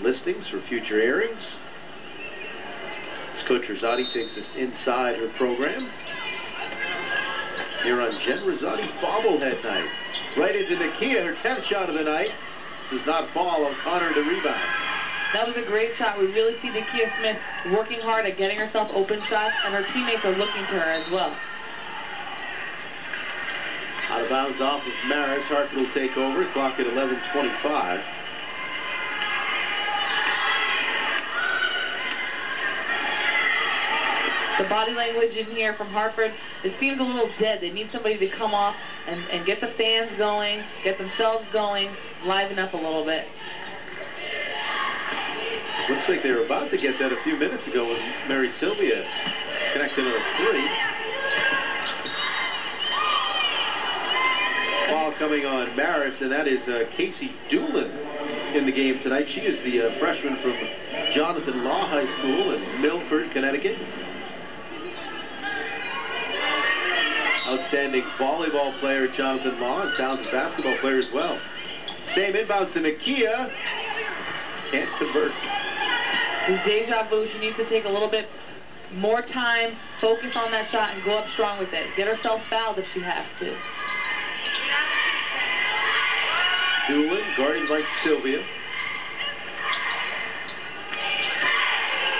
listings for future airings. As Coach Rosati takes us inside her program. Here on Jen Rosati bobblehead night. Right into Nakia, her 10th shot of the night. Does not fall. O'Connor the rebound. That was a great shot. We really see Nakia Smith working hard at getting herself open shots, and her teammates are looking to her as well. Out of bounds off of Marist. Hartford will take over. Clock at 11:25. The body language in here from Hartford, it seems a little dead. They need somebody to come off and get the fans going, get themselves going, liven up a little bit. Looks like they were about to get that a few minutes ago when Mary Sylvia connected on a three. Foul coming on Marist, and that is Casey Doolin in the game tonight. She is the freshman from Jonathan Law High School in Milford, Connecticut. Outstanding volleyball player, Jonathan Law, and talented basketball player as well. Same inbounds to Nakia. Can't convert. This deja vu, she needs to take a little bit more time, focus on that shot, and go up strong with it. Get herself fouled if she has to. Doolin guarded by Sylvia.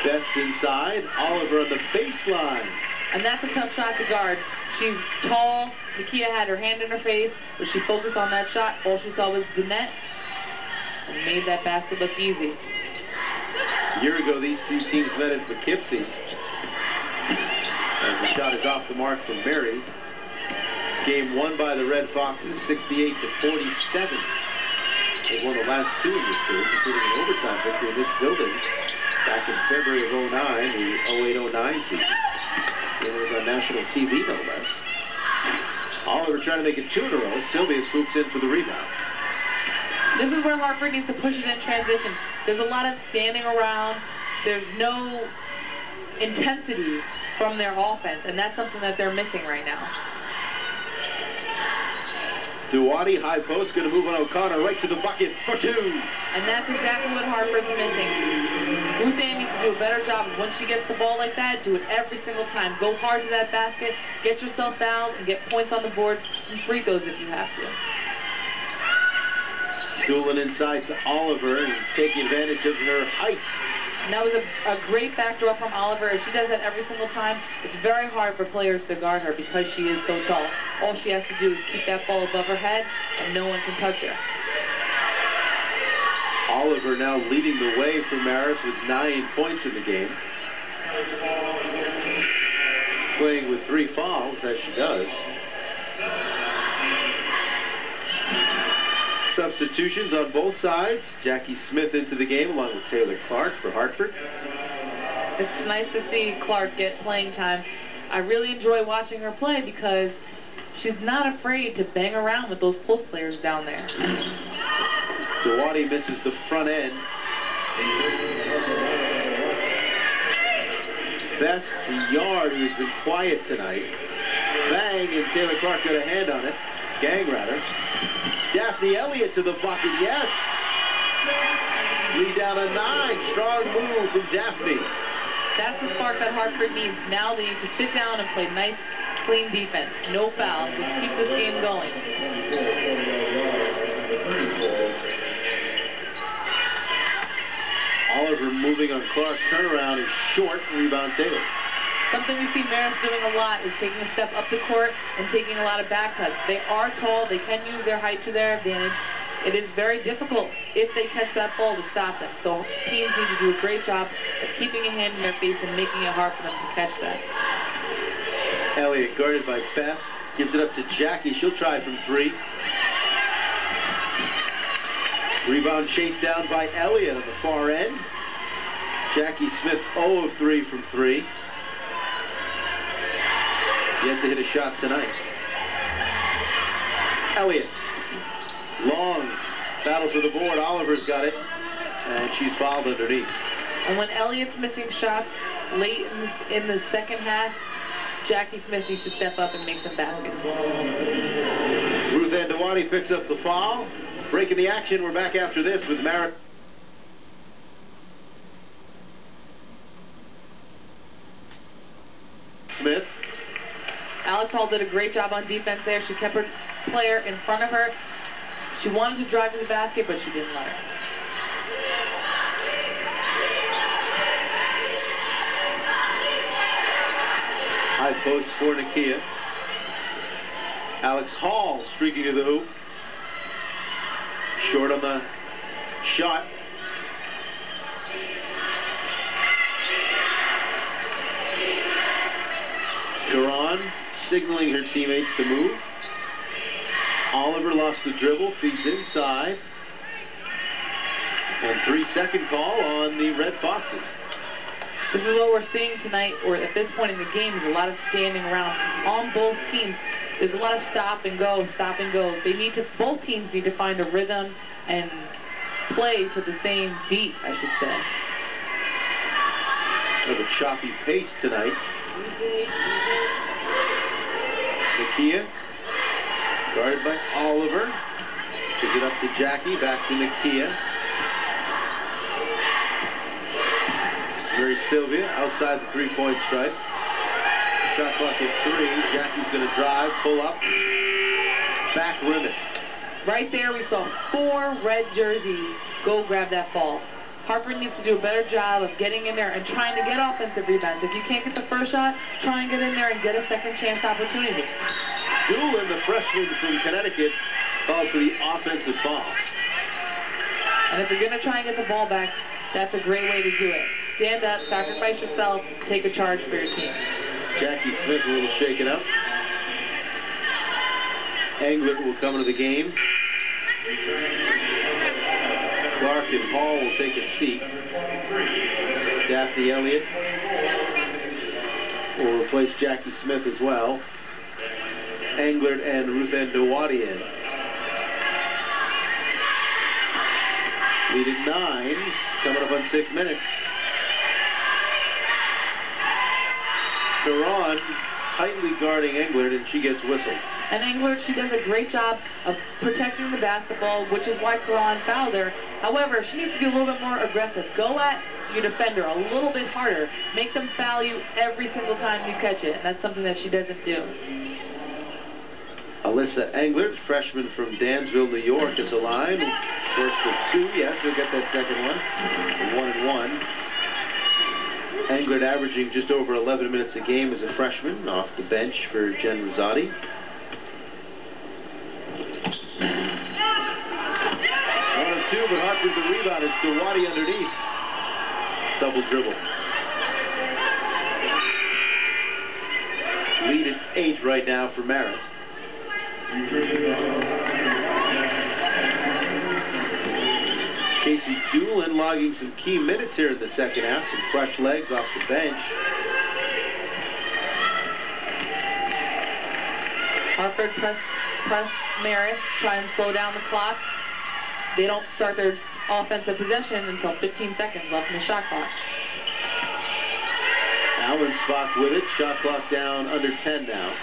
Best inside. Oliver on the baseline. And that's a tough shot to guard. She's tall. Nakia had her hand in her face, but she focused on that shot. All she saw was the net and made that basket look easy. A year ago, these two teams met in Poughkeepsie. As the shot is off the mark from Mary. Game won by the Red Foxes, 68-47. They won the last two in this series, including an overtime victory in this building back in February of 09, the 08-09 season. It was on national TV, no less. Oliver trying to make it 2 in a row. Sylvia swoops in for the rebound. This is where Hartford needs to push it in transition. There's a lot of standing around. There's no intensity from their offense, and that's something that they're missing right now. Duwati, high post, going to move on O'Connor right to the bucket for 2. And that's exactly what Hartford's missing. Ruth Ann needs to do a better job. When she gets the ball like that, do it every single time. Go hard to that basket, get yourself fouled, and get points on the board, and free throws if you have to. Doolin inside to Oliver and taking advantage of her height. And that was a great backdoor from Oliver. If she does that every single time, it's very hard for players to guard her because she is so tall. All she has to do is keep that ball above her head, and no one can touch her. Oliver now leading the way for Marist with 9 points in the game. Playing with 3 fouls, as she does. Substitutions on both sides. Jackie Smith into the game along with Taylor Clark for Hartford. It's nice to see Clark get playing time. I really enjoy watching her play because she's not afraid to bang around with those post players down there. Duwati misses the front end. Best to Yard, who's been quiet tonight. Bang, and Taylor Clark got a hand on it. Gang, rather. Daphne Elliott to the bucket, yes! Lead down a 9. Strong move from Daphne. That's the spark that Hartford needs. Now they need to sit down and play nice, clean defense. No fouls. Let's keep this game going. Oliver moving on Clark's turnaround is short. Rebound Taylor. Something we see Marist doing a lot is taking a step up the court and taking a lot of back cuts. They are tall. They can use their height to their advantage. It is very difficult if they catch that ball to stop them. So teams need to do a great job of keeping a hand in their face and making it hard for them to catch that. Elliott guarded by Best. Gives it up to Jackie. She'll try from 3. Rebound chased down by Elliott on the far end. Jackie Smith 0 of 3 from 3. Yet to hit a shot tonight. Elliott. Long battle for the board. Oliver's got it. And she's fouled underneath. And when Elliott's missing shots late in the second half, Jackie Smith needs to step up and make some baskets. Ruth Ann Duwati picks up the foul. Breaking the action. We're back after this with Marist. Wildtall did a great job on defense there. She kept her player in front of her. She wanted to drive to the basket, but she didn't let her. High post for Nakia. Alex Hall streaking to the hoop. Short on the shot. Duran signaling her teammates to move. Oliver lost the dribble, feeds inside. And 3-second call on the Red Foxes. This is what we're seeing tonight, or at this point in the game, is a lot of standing around on both teams. There's a lot of stop and go, stop and go. Both teams need to find a rhythm and play to the same beat, I should say. Kind of a choppy pace tonight. Nakia, guarded by Oliver. Gives it up to Jackie, back to Nakia. Mary Sylvia outside the three-point stripe. Shot clock at 3. Jackie's going to drive, pull up, back rim it. Right there, we saw 4 red jerseys go grab that ball. Hartford needs to do a better job of getting in there and trying to get offensive rebounds. If you can't get the first shot, try and get in there and get a second chance opportunity. Doolin, the freshman from Connecticut, called for the offensive foul. And if you're going to try and get the ball back, that's a great way to do it. Stand up, sacrifice yourself, take a charge for your team. Jackie Smith a little shaken up. Englert will come into the game. Clark and Hall will take a seat. Daphne Elliott will replace Jackie Smith as well. Englert and Ruth Ann Dawadi in. Lead at 9, coming up on 6 minutes. Duran tightly guarding Englert, and she gets whistled. And Englert, she does a great job of protecting the basketball, which is why Duran fouled her. However, she needs to be a little bit more aggressive. Go at your defender a little bit harder. Make them foul you every single time you catch it, and that's something that she doesn't do. Alyssa Englert, freshman from Dansville, New York, at the line. First of 2, yes, we'll get that second one. 1-and-1. Englert averaging just over 11 minutes a game as a freshman, off the bench for Jen Rosati. One of 2, but Hartford the rebound. It's Dawadi underneath. Double dribble. Lead at 8 right now for Marist. Casey Doolin logging some key minutes here in the second half. Some fresh legs off the bench. Hartford press Marist, try and slow down the clock. They don't start their offensive possession until 15 seconds left in the shot clock. Allen Spock with it. Shot clock down under 10 now.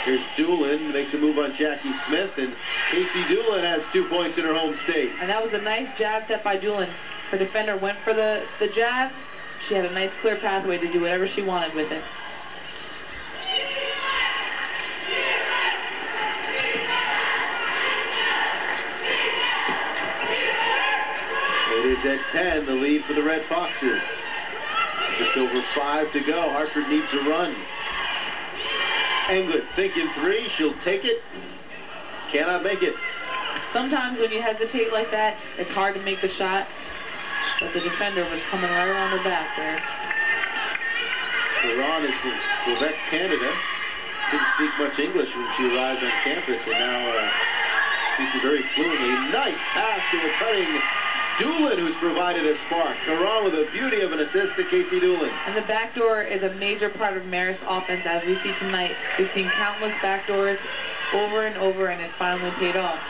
Here's Doolin, makes a move on Jackie Smith, and Casey Doolin has 2 points in her home state. And that was a nice jab set by Doolin. Her defender went for the jab. She had a nice clear pathway to do whatever she wanted with it. It is at 10, the lead for the Red Foxes. Just over 5 to go. Hartford needs a run. Englert thinking 3, she'll take it. Cannot make it. Sometimes when you hesitate like that, it's hard to make the shot. But the defender was coming right around her back there. Duran is from Quebec, Canada. Didn't speak much English when she arrived on campus, and now speaks it very fluently. Nice pass to a cutting Doolin, who's provided a spark. Duran with a beauty of an assist to Casey Doolin. And the backdoor is a major part of Marist's offense, as we see tonight. We've seen countless backdoors over and over, and it finally paid off.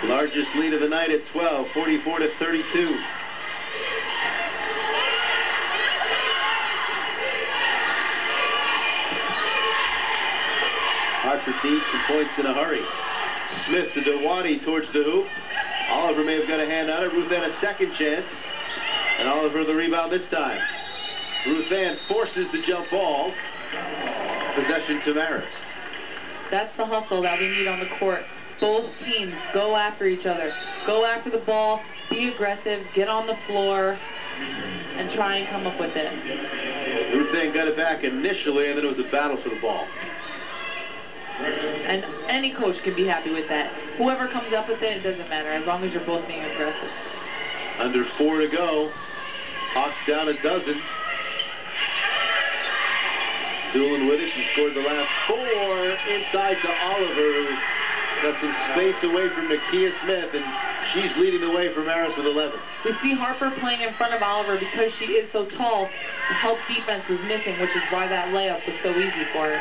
Largest lead of the night at 12, 44-32. Hartford needs some points in a hurry. Smith to Dawadi towards the hoop. Oliver may have got a hand on it. Ruth Ann a second chance. And Oliver the rebound this time. Ruth Ann forces the jump ball. Possession to Marist. That's the hustle that we need on the court. Both teams go after each other. Go after the ball, be aggressive, get on the floor, and try and come up with it. Ruthane got it back initially, and then it was a battle for the ball. And any coach can be happy with that. Whoever comes up with it, it doesn't matter, as long as you're both being aggressive. Under 4 to go. Hawks down a dozen. Doolin with it. She scored the last 4. Inside to Oliver, who got some space away from Nakia Smith, and she's leading the way for Marist with 11. We see Hartford playing in front of Oliver because she is so tall. The help defense was missing, which is why that layup was so easy for her.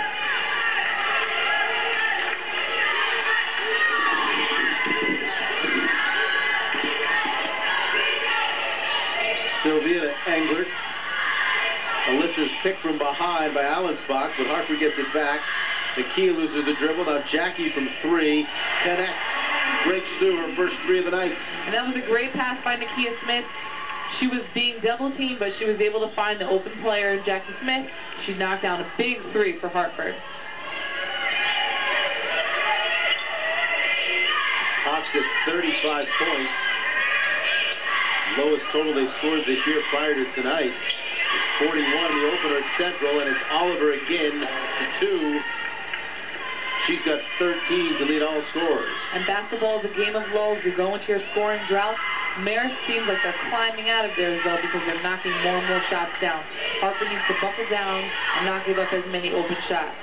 Sylvia to Englert. Alyssa's picked from behind by Allensbach, but Hartford gets it back. Nakia loses the dribble. Now Jackie from 3 connects. Breaks through her first 3 of the night. And that was a great pass by Nakia Smith. She was being double teamed, but she was able to find the open player, Jackie Smith. She knocked down a big 3 for Hartford. Hawks at 35 points. Lowest total they've scored this year prior to tonight. It's 41 in the opener at Central, and it's Oliver again to 2. She's got 13 to lead all scorers. And basketball is a game of lulls. You go into your scoring drought. Marist seems like they're climbing out of theirs, though, because they're knocking more and more shots down. Hartford needs to buckle down and not give up as many open shots.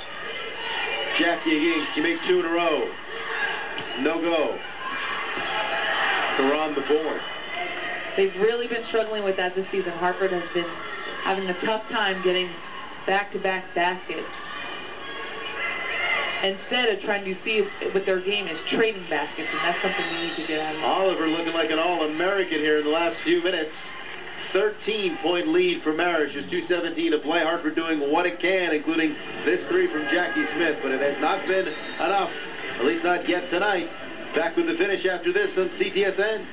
Jackie again. She makes 2 in a row. No go. They're on the board. They've really been struggling with that this season. Hartford has been having a tough time getting back-to-back baskets. Instead of trying to see what their game is, trading baskets, and that's something we need to get out of. Oliver looking like an All-American here in the last few minutes. 13-point lead for Marist. Just 2:17 to play. Hartford doing what it can, including this 3 from Jackie Smith, but it has not been enough, at least not yet tonight. Back with the finish after this on CTSN.